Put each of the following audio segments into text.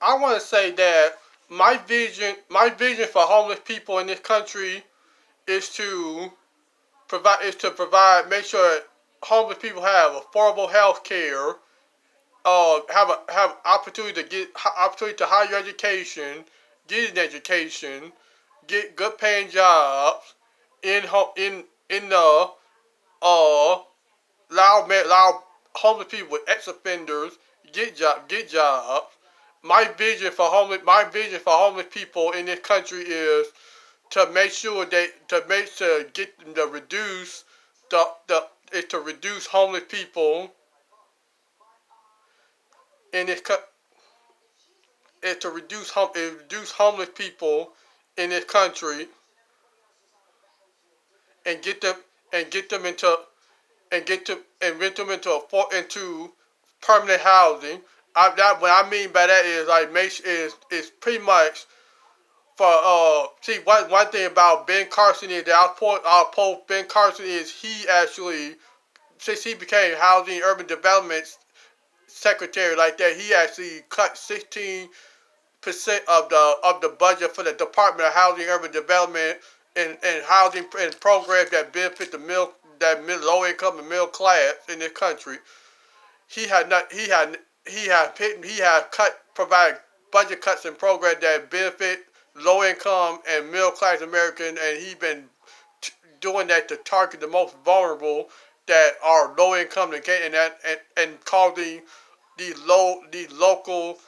I want to say that my vision for homeless people in this country is to make sure homeless people have affordable health care, have opportunity to get opportunity to higher education, get an education, get good paying jobs in the uh allow homeless people with ex offenders get jobs. My vision for homeless people in this country is to make sure to get them to reduce the is to reduce homeless people in this is to reduce homeless people in this country and get them and get them into and rent them into permanent housing. What I mean by that is like make is pretty much for see one thing about Ben Carson is that our post Ben Carson is he actually since he became housing and urban development secretary like that he actually cut 16% of the budget for the Department of Housing and Urban Development and housing and programs that benefit low income and middle class in this country. He had not he had cut provided budget cuts and programs that benefit low income and middle class Americans, and he's been doing that to target the most vulnerable that are low income and causing these local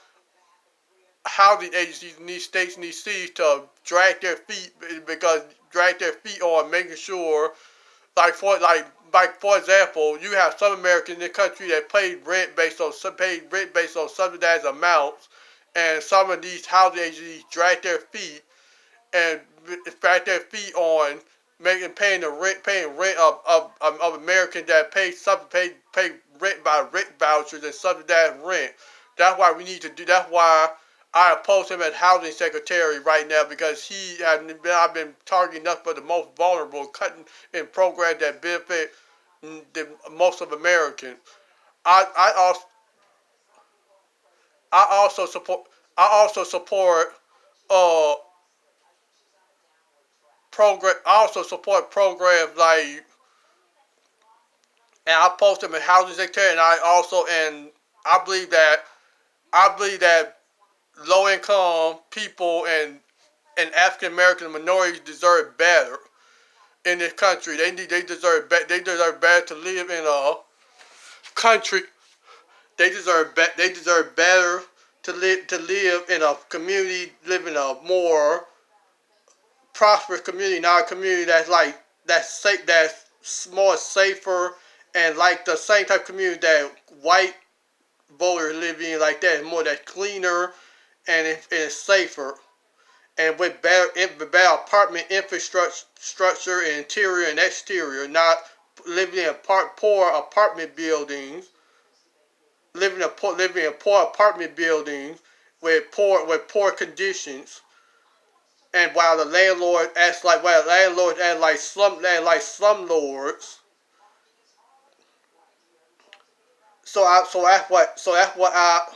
housing agencies in these states and these cities to drag their feet on making sure like for example, you have some Americans in the country that paid rent based on subsidized amounts, and some of these housing agencies and drag their feet on making paying rent of Americans that pay rent by rent vouchers and subsidized rent. That's why we need to do. That's why I oppose him as housing secretary right now because I've been targeting us for the most vulnerable, cutting in programs that benefit the most of Americans. I, I also I also support uh I also support programs like and I post them in housing secretary and I believe that I believe that low income people and African American minorities deserve better in this country. They deserve better to live in a country. They deserve better to live in a community, live in a more prosperous community, not a community that's safe, that's more safer, and like the same type of community that white voters live in, like that, more that cleaner and it's safer and with better apartment infrastructure, interior and exterior, not living in poor apartment buildings, living in poor apartment buildings with poor conditions, and while the landlords act like slumlords. So that's what I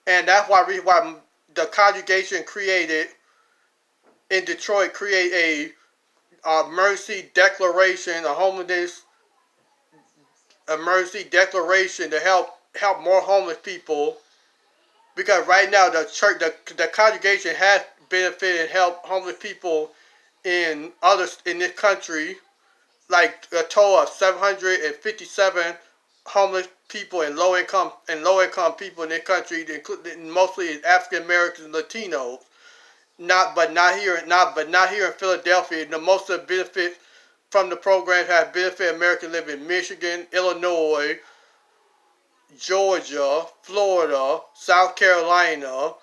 and that's why the congregation created in Detroit create a emergency declaration, a homelessness emergency declaration to help more homeless people because right now the congregation has benefited and helped homeless people in this country like a total of 757 homeless people and low income people in this country, including mostly African Americans and Latinos. Not here in Philadelphia. The most of the benefits from the program have benefited Americans living in Michigan, Illinois, Georgia, Florida, South Carolina,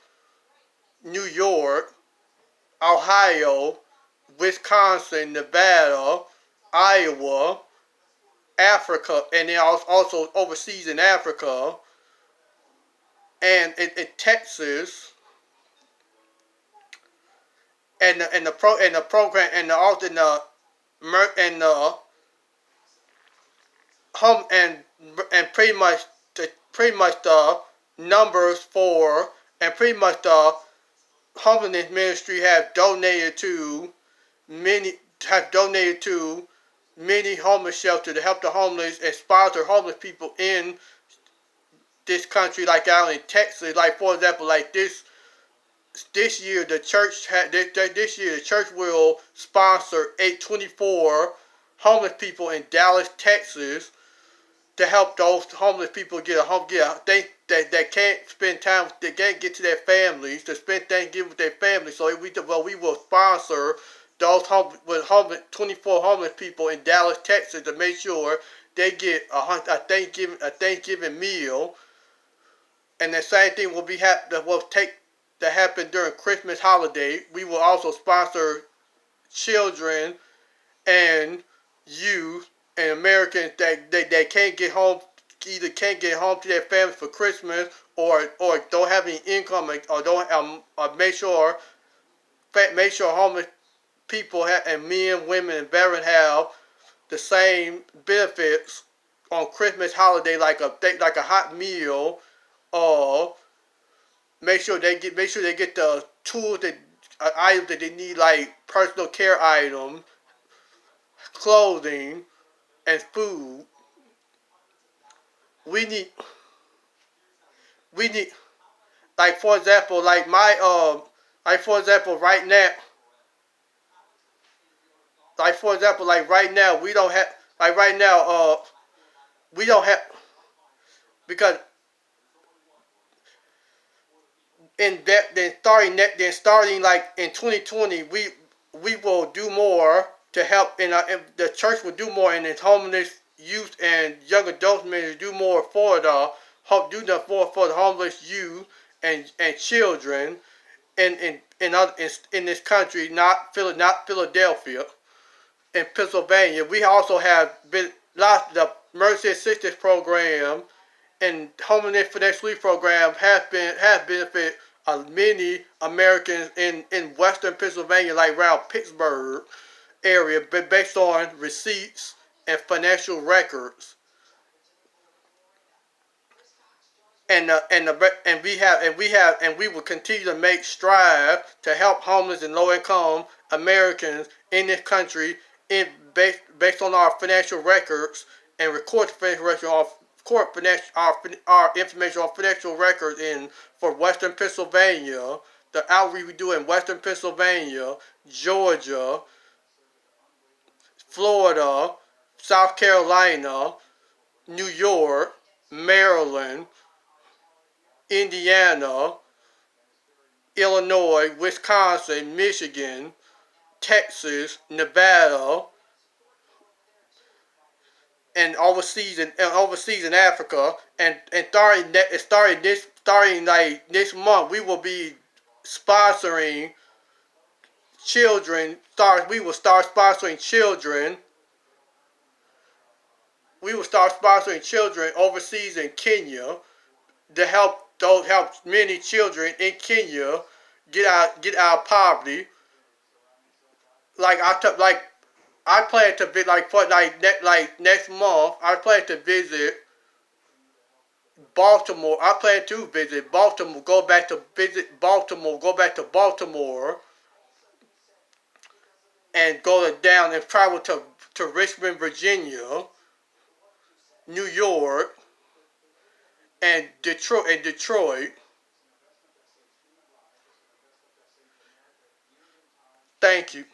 New York, Ohio, Wisconsin, Nevada, Iowa, Africa, and then also overseas in Africa, and in Texas, and the program and the and home and pretty much the numbers for and pretty much the homelessness ministry many have donated to many homeless shelters to help the homeless and sponsor homeless people in this country, like out in Texas. Like for example, like this year the church this year the church will sponsor 824 homeless people in Dallas, Texas, to help those homeless people get a home, they that can't spend time, they can't get to their families to spend Thanksgiving with their families. So we will sponsor those 24 homeless people in Dallas, Texas, to make sure they get a Thanksgiving meal. And the same thing will take to happen during Christmas holiday. We will also sponsor children and youth and Americans that can't get home, either can't get home to their families for Christmas, or don't have any income, or don't or make sure homeless people and men, women, and veterans have the same benefits on Christmas holiday, like a hot meal, or make sure they get the tools that items that they need, like personal care items, clothing, and food. We need we need like for example, like for example right now like for example like right now we don't have like right now we don't have because in that then starting like in 2020 we will do more to help in the church will do more in its homeless youth and young adults ministry, do more for the do the for the homeless youth and children in this country, not Philadelphia, in Pennsylvania. We also have been lots of the Mercy Assistance Program and Homelessness Financial Relief Program has benefited many Americans in Western Pennsylvania, like around Pittsburgh area, but based on receipts and financial records. And we will continue to make strides to help homeless and low income Americans in this country based on our financial records, and record the financial records our information on financial records in for Western Pennsylvania, the outreach we do in Western Pennsylvania, Georgia, Florida, South Carolina, New York, Maryland, Indiana, Illinois, Wisconsin, Michigan, Texas, Nevada, and overseas in Africa, and starting like this month, we will be sponsoring children. We will start sponsoring children. We will start sponsoring children overseas in Kenya to help many children in Kenya get out of poverty. Like I plan to be like next month. I plan to visit Baltimore. I plan to visit Baltimore. Go back to Baltimore, and down and travel to Richmond, Virginia, New York, and Detroit. Thank you.